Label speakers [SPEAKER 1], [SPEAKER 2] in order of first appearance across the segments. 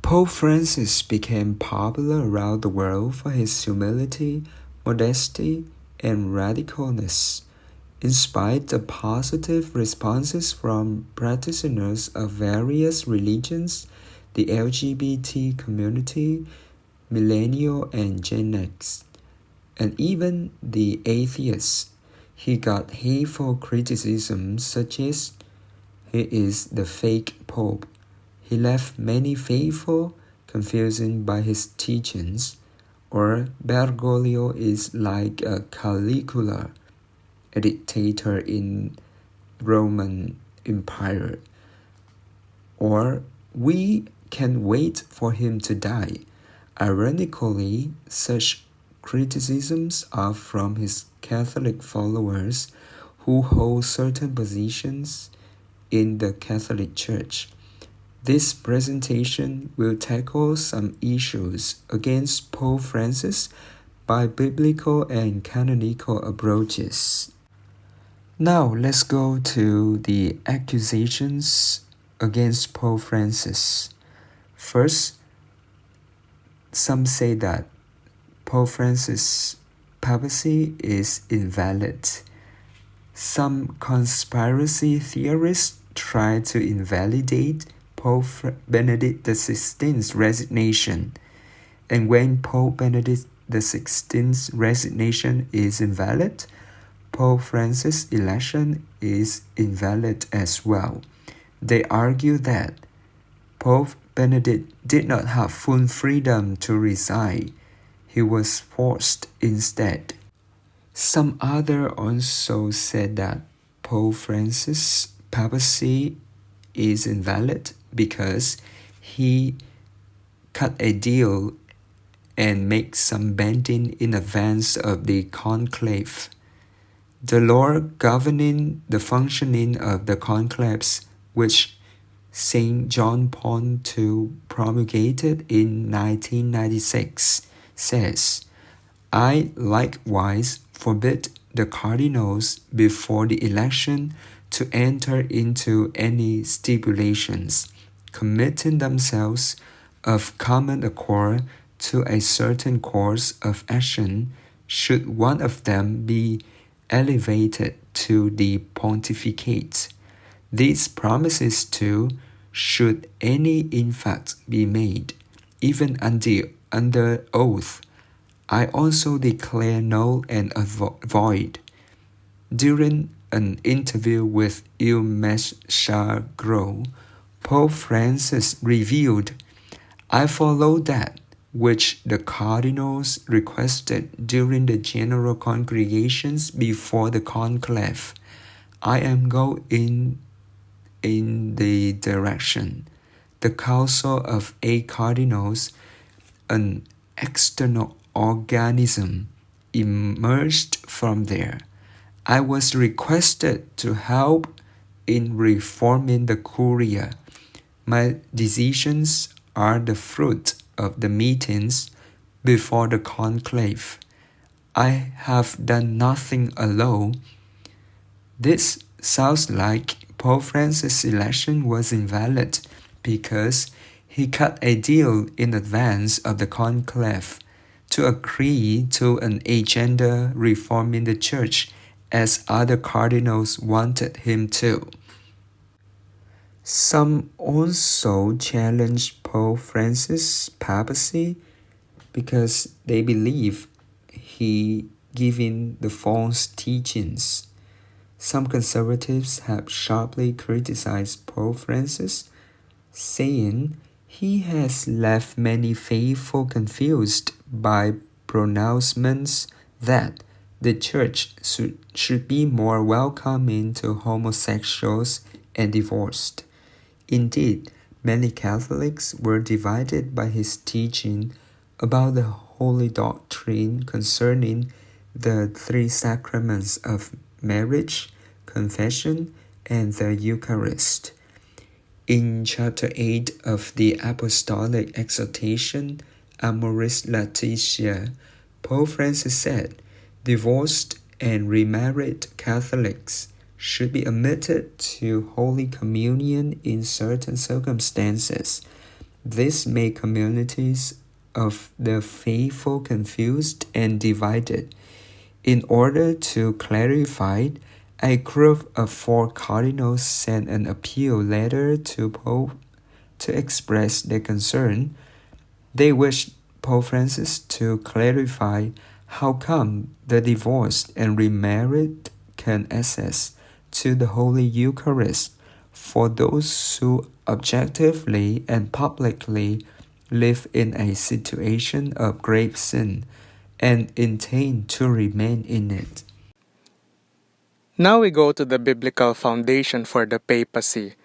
[SPEAKER 1] Pope Francis became popular around the world for his humility, modesty, and radicalness. In spite of positive responses from practitioners of various religions, the LGBT community, millennial and Gen X, and even the atheists, he got hateful criticism such as, "He is the fake Pope. He left many faithful confused by his teachings," or "Bergoglio is like a Caligula, a dictator in Roman Empire," or "We can't wait for him to die." Ironically, such criticisms are from his Catholic followers who hold certain positions in the Catholic Church. This presentation will tackle some issues against Pope Francis by biblical and canonical approaches. Now let's go to the accusations against Pope Francis. First, some say that Pope Francis' papacy is invalid. Some conspiracy theorists try to invalidate Pope Benedict XVI's resignation, and when Pope Benedict XVI's resignation is invalid, Pope Francis' election is invalid as well. They argue that Pope Benedict did not have full freedom to resign. He was forced instead. Some others also said that Pope Francis' papacy is invalid because he cut a deal and made some bending in advance of the conclave. The law governing the functioning of the conclaves, which St. John Paul II promulgated in 1996, says, "I likewise forbid the cardinals before the election to enter into any stipulations, committing themselves of common accord to a certain course of action, should one of them be elevated to the pontificate. These promises too, should any in fact be made, even under oath, I also declare null and void." During an interview with Il Messaggero, Pope Francis revealed, "I follow that which the cardinals requested during the general congregations before the conclave. I am going in the direction. The Council of 8 Cardinals, an external organism, emerged from there. I was requested to help in reforming the Curia. My decisions are the fruit of the meetings before the conclave. I have done nothing alone." This sounds like Pope Francis' election was invalid because he cut a deal in advance of the conclave to agree to an agenda reforming the church as other cardinals wanted him to. Some also challenged Pope Francis' papacy because they believe he giving the false teachings. Some conservatives have sharply criticized Pope Francis, saying he has left many faithful confused by pronouncements that the church should be more welcoming to homosexuals and divorced. Indeed, many Catholics were divided by his teaching about the holy doctrine concerning the 3 sacraments of marriage, confession, and the Eucharist. In chapter 8 of the Apostolic Exhortation, Amoris Laetitia, Pope Francis said, divorced and remarried Catholics should be admitted to Holy Communion in certain circumstances, This made communities of the faithful confused and divided. In order to clarify, a group of 4 cardinals sent an appeal letter to Pope to express their concern. They wished Pope Francis to clarify how come the divorced and remarried can access to the Holy Eucharist for those who objectively and publicly live in a situation of grave sin and intend to remain in it.
[SPEAKER 2] Now we go to the biblical foundation for the papacy.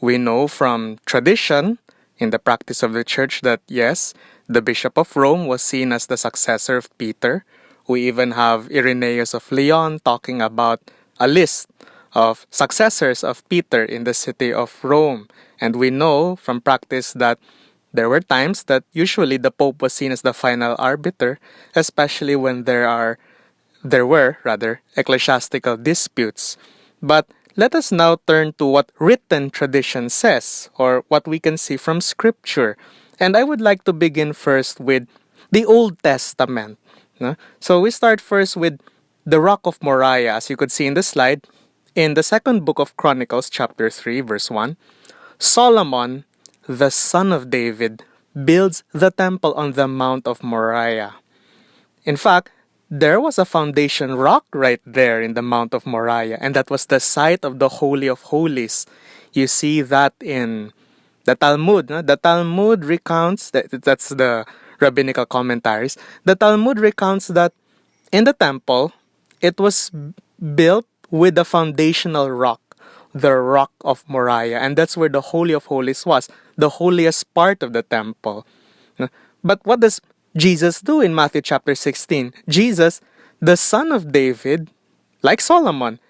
[SPEAKER 2] We know from tradition in the practice of the church that yes, the Bishop of Rome was seen as the successor of Peter. We even have Irenaeus of Lyon talking about a list of successors of Peter in the city of Rome. And we know from practice that there were times that usually the Pope was seen as the final arbiter, especially when there were ecclesiastical disputes. But let us now turn to what written tradition says, or what we can see from Scripture. And I would like to begin first with the Old Testament. No? So we start first with the Rock of Moriah, as you could see in the slide. In the second book of Chronicles, chapter 3, verse 1, Solomon, the son of David, builds the temple on the Mount of Moriah. In fact, there was a foundation rock right there in the Mount of Moriah, and that was the site of the Holy of Holies. You see that in the Talmud. No? The Talmud recounts, that's the rabbinical commentaries, the Talmud recounts that in the temple, it was built with the foundational rock, the Rock of Moriah, and that's where the Holy of Holies was, the holiest part of the temple. No? But what does Jesus do in Matthew chapter 16? Jesus, the son of David, like Solomon,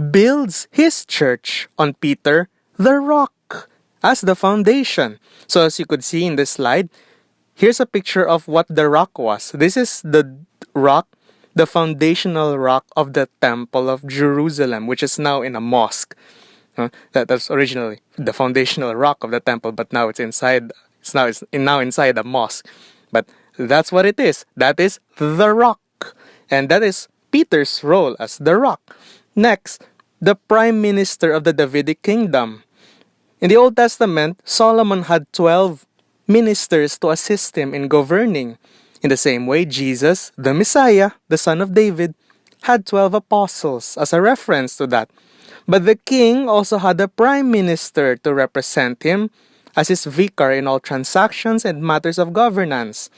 [SPEAKER 2] builds his church on Peter, the rock, as the foundation. So as you could see in this slide, here's a picture of what the rock was. This is the rock, the foundational rock of the Temple of Jerusalem, which is now in a mosque. That's originally the foundational rock of the temple, but now it's inside. It's now inside a mosque. But that's what it is. That is the rock. And that is Peter's role as the rock. Next, the prime minister of the Davidic kingdom. In the Old Testament, Solomon had 12 ministers to assist him in governing. In the same way, Jesus, the Messiah, the son of David, had 12 apostles as a reference to that. But the king also had a prime minister to represent him as his vicar in all transactions and matters of governance.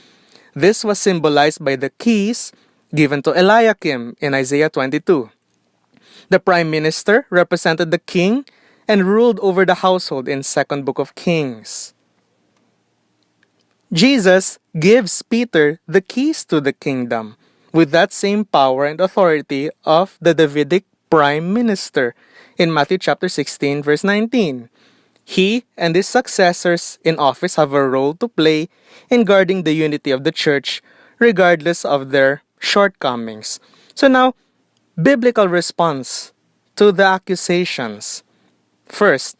[SPEAKER 2] This was symbolized by the keys given to Eliakim in Isaiah 22. The prime minister represented the king and ruled over the household in 2nd Book of Kings. Jesus gives Peter the keys to the kingdom with that same power and authority of the Davidic prime minister in Matthew chapter 16 verse 19. He and his successors in office have a role to play in guarding the unity of the church regardless of their shortcomings. So now, biblical response to the accusations. First,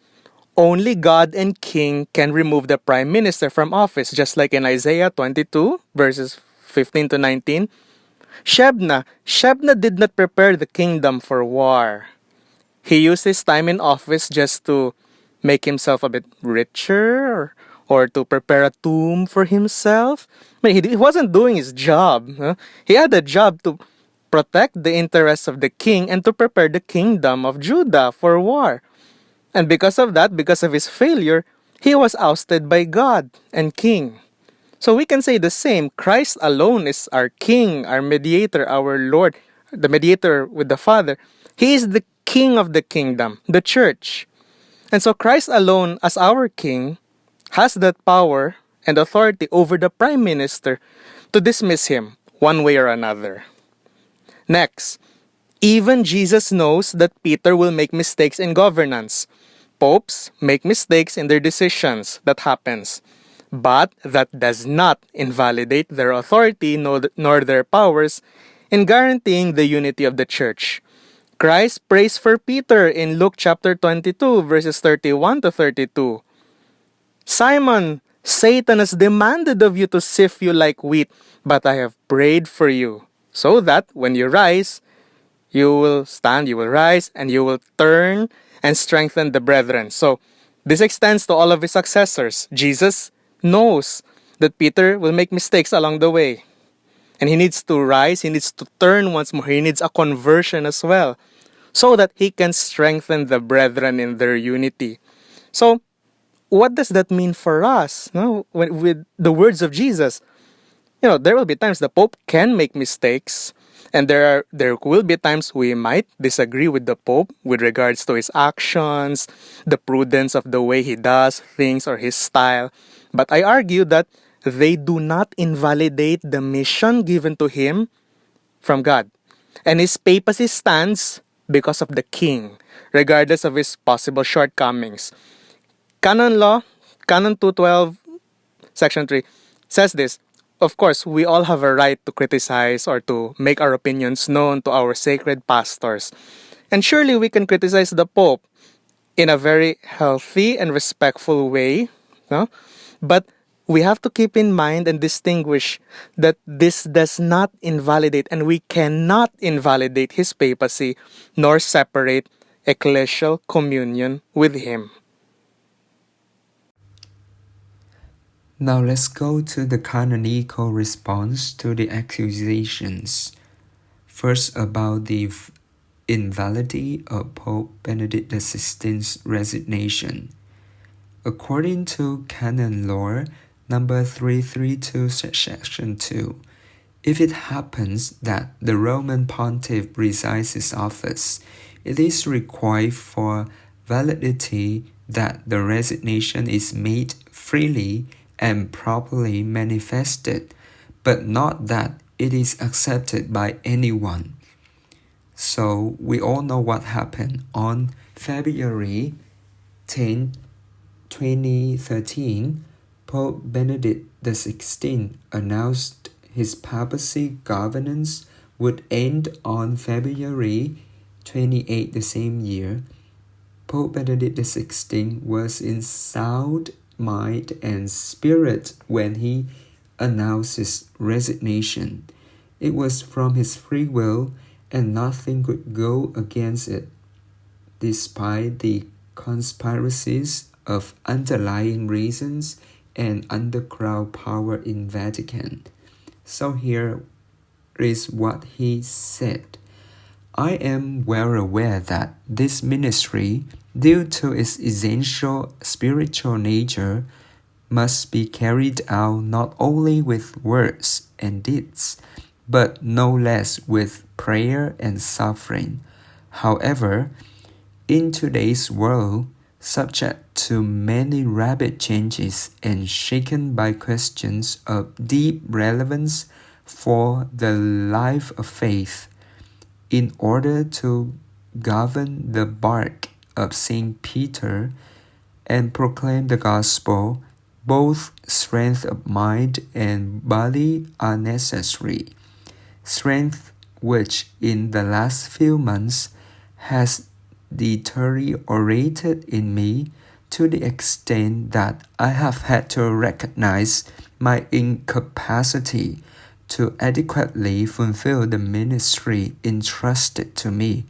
[SPEAKER 2] only God and King can remove the prime minister from office, just like in Isaiah 22 verses 15 to 19. Shebna did not prepare the kingdom for war. He used his time in office just to make himself a bit richer or to prepare a tomb for himself. I mean, he wasn't doing his job. Huh? He had a job to protect the interests of the king and to prepare the kingdom of Judah for war. And because of that, because of his failure, he was ousted by God and king. So we can say the same. Christ alone is our king, our mediator, our Lord, the mediator with the Father. He is the king of the kingdom, the church. And so Christ alone, as our king, has that power and authority over the prime minister to dismiss him one way or another. Next, even Jesus knows that Peter will make mistakes in governance. Popes make mistakes in their decisions. That happens. But that does not invalidate their authority nor their powers in guaranteeing the unity of the church. Christ prays for Peter in Luke chapter 22 verses 31 to 32. Simon Satan has demanded of you to sift you like wheat, but I have prayed for you, so that when you rise, you will stand, you will rise, and you will turn and strengthen the brethren. So, this extends to all of his successors. Jesus knows that Peter will make mistakes along the way. And he needs to rise, he needs to turn once more, he needs a conversion as well, so that he can strengthen the brethren in their unity. So, what does that mean for us? No, with the words of Jesus, there will be times the Pope can make mistakes, and there will be times we might disagree with the Pope with regards to his actions, the prudence of the way he does things or his style. But I argue that they do not invalidate the mission given to him from God. And his papacy stands because of the king, regardless of his possible shortcomings. Canon law, Canon 212, Section 3, says this: of course, we all have a right to criticize or to make our opinions known to our sacred pastors. And surely we can criticize the Pope in a very healthy and respectful way. No? But we have to keep in mind and distinguish that this does not invalidate, and we cannot invalidate his papacy nor separate ecclesial communion with him.
[SPEAKER 1] Now let's go to the canonical response to the accusations. First, about the invalidity of Pope Benedict XVI's resignation. According to Canon Law number 332, section 2, if it happens that the Roman Pontiff resigns his office, it is required for validity that the resignation is made freely and properly manifested, but not that it is accepted by anyone. So we all know what happened on February 10, 2013. Pope Benedict XVI announced his papacy governance would end on February 28 the same year. Pope Benedict XVI was in sound mind and spirit when he announced his resignation. It was from his free will, and nothing could go against it, despite the conspiracies of underlying reasons and underground power in Vatican. So here is what he said. I am well aware that this ministry, due to its essential spiritual nature, must be carried out not only with words and deeds, but no less with prayer and suffering. However, in today's world, subject to many rapid changes and shaken by questions of deep relevance for the life of faith, in order to govern the bark of St. Peter and proclaim the gospel, both strength of mind and body are necessary. Strength which in the last few months has deteriorated in me to the extent that I have had to recognize my incapacity to adequately fulfill the ministry entrusted to me.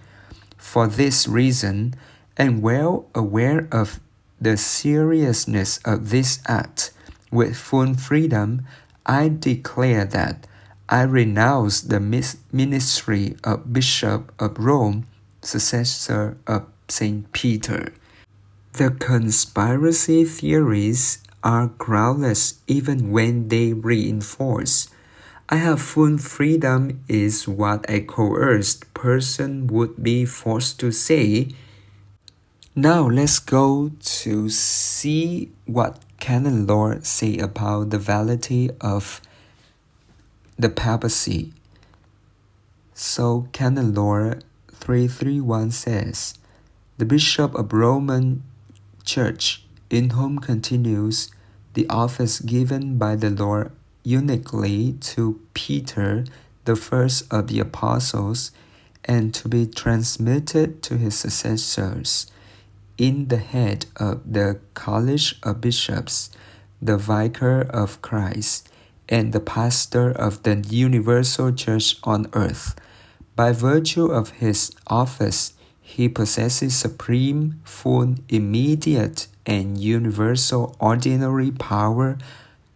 [SPEAKER 1] For this reason, and well aware of the seriousness of this act, with full freedom, I declare that I renounce the ministry of Bishop of Rome, successor of St. Peter. The conspiracy theories are groundless even when they reinforce. I have full freedom is what a coerced person would be forced to say. Now let's go to see what canon law say about the validity of the papacy. So canon law 331 says, the Bishop of Roman Church, in whom continues the office given by the Lord uniquely to Peter, the first of the apostles, and to be transmitted to his successors, in the head of the College of Bishops, the vicar of Christ, and the pastor of the universal church on earth. By virtue of his office, he possesses supreme, full, immediate, and universal ordinary power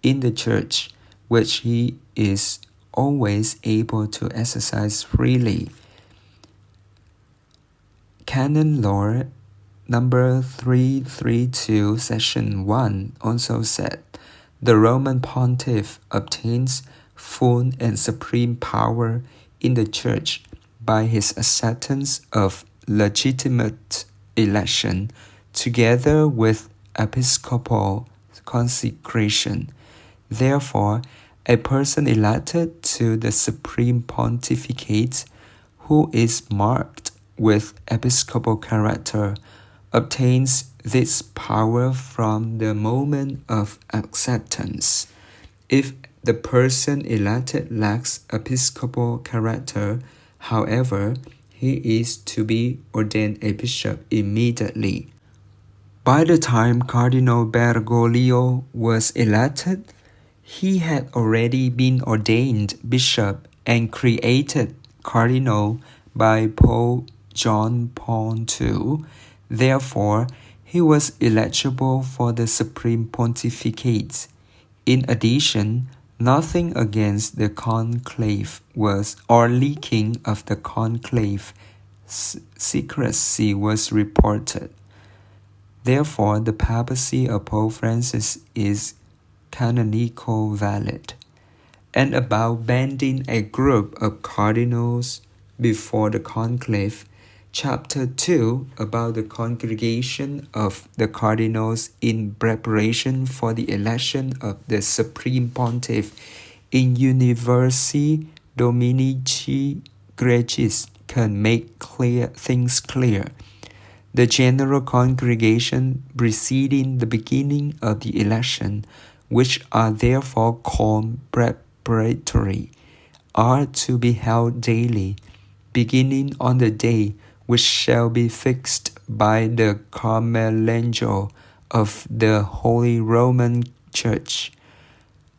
[SPEAKER 1] in the church, which he is always able to exercise freely. Canon Law number 332, section 1 also said, the Roman pontiff obtains full and supreme power in the church by his acceptance of legitimate election, together with episcopal consecration. Therefore, a person elected to the supreme pontificate, who is marked with episcopal character, obtains this power from the moment of acceptance. If the person elected lacks episcopal character, however, he is to be ordained a bishop immediately. By the time Cardinal Bergoglio was elected, he had already been ordained bishop and created cardinal by Pope John Paul II. Therefore, he was eligible for the supreme pontificate. In addition, nothing against the conclave was or leaking of the conclave secrecy was reported. Therefore, the papacy of Pope Francis is canonical valid. And about banning a group of cardinals before the conclave, Chapter 2 about the congregation of the cardinals in preparation for the election of the Supreme Pontiff in Universi Dominici Gregis can make things clear. The general congregation preceding the beginning of the election, which are therefore called preparatory, are to be held daily, beginning on the day which shall be fixed by the Carmelangel of the Holy Roman Church,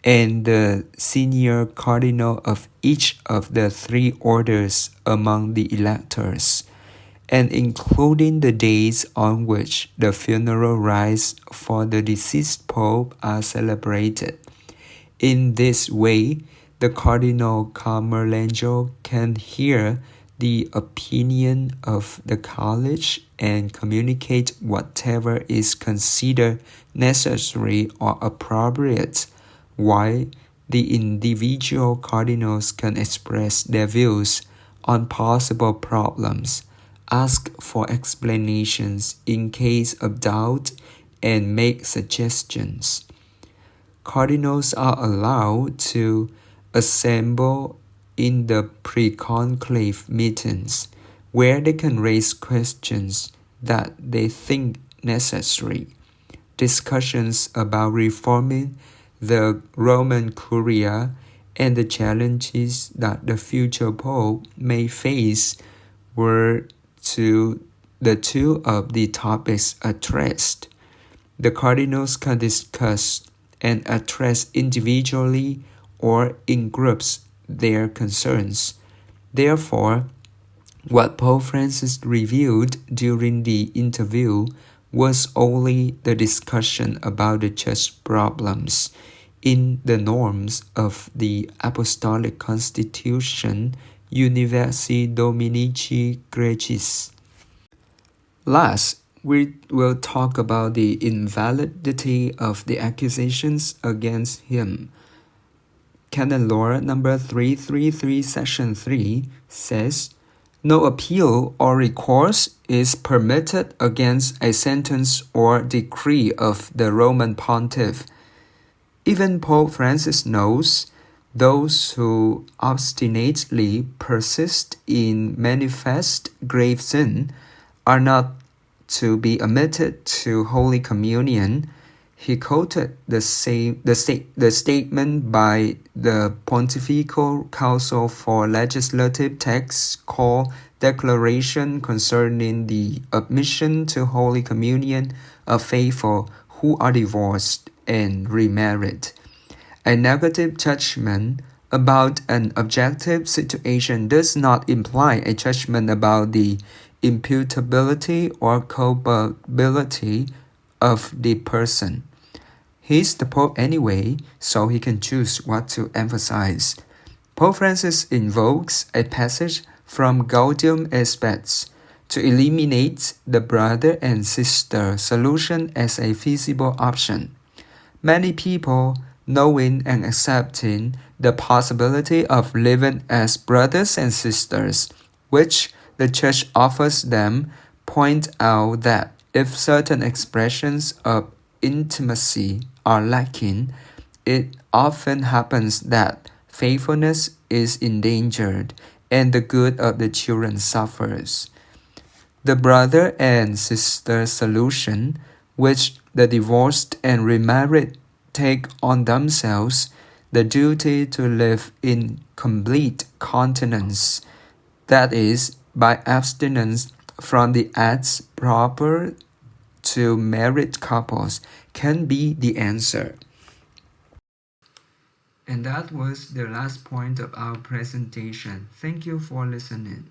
[SPEAKER 1] and the senior cardinal of each of the three orders among the electors, and including the days on which the funeral rites for the deceased pope are celebrated. In this way, the Cardinal Carmelangel can hear the opinion of the college and communicate whatever is considered necessary or appropriate, while the individual cardinals can express their views on possible problems, ask for explanations in case of doubt, and make suggestions. Cardinals are allowed to assemble in the pre-conclave meetings, where they can raise questions that they think necessary. Discussions about reforming the Roman Curia and the challenges that the future pope may face were the two of the topics addressed. The cardinals can discuss and address individually or in groups their concerns. Therefore, what Pope Francis revealed during the interview was only the discussion about the church problems in the norms of the Apostolic Constitution Universi Dominici Gregis. Last, we will talk about the invalidity of the accusations against him. Canon Law number 333, section 3 says, no appeal or recourse is permitted against a sentence or decree of the Roman pontiff. Even Pope Francis knows those who obstinately persist in manifest grave sin are not to be admitted to Holy Communion. He quoted the statement by the Pontifical Council for Legislative Texts called Declaration Concerning the Admission to Holy Communion of Faithful who are divorced and remarried. A negative judgment about an objective situation does not imply a judgment about the imputability or culpability of the person. He's the Pope anyway, so he can choose what to emphasize. Pope Francis invokes a passage from Gaudium et Spes to eliminate the brother and sister solution as a feasible option. Many people, knowing and accepting the possibility of living as brothers and sisters, which the Church offers them, point out that if certain expressions of intimacy are lacking, it often happens that faithfulness is endangered and the good of the children suffers. The brother and sister solution, which the divorced and remarried take on themselves, the duty to live in complete continence, that is, by abstinence from the acts proper to married couples, can be the answer. And that was the last point of our presentation. Thank you for listening.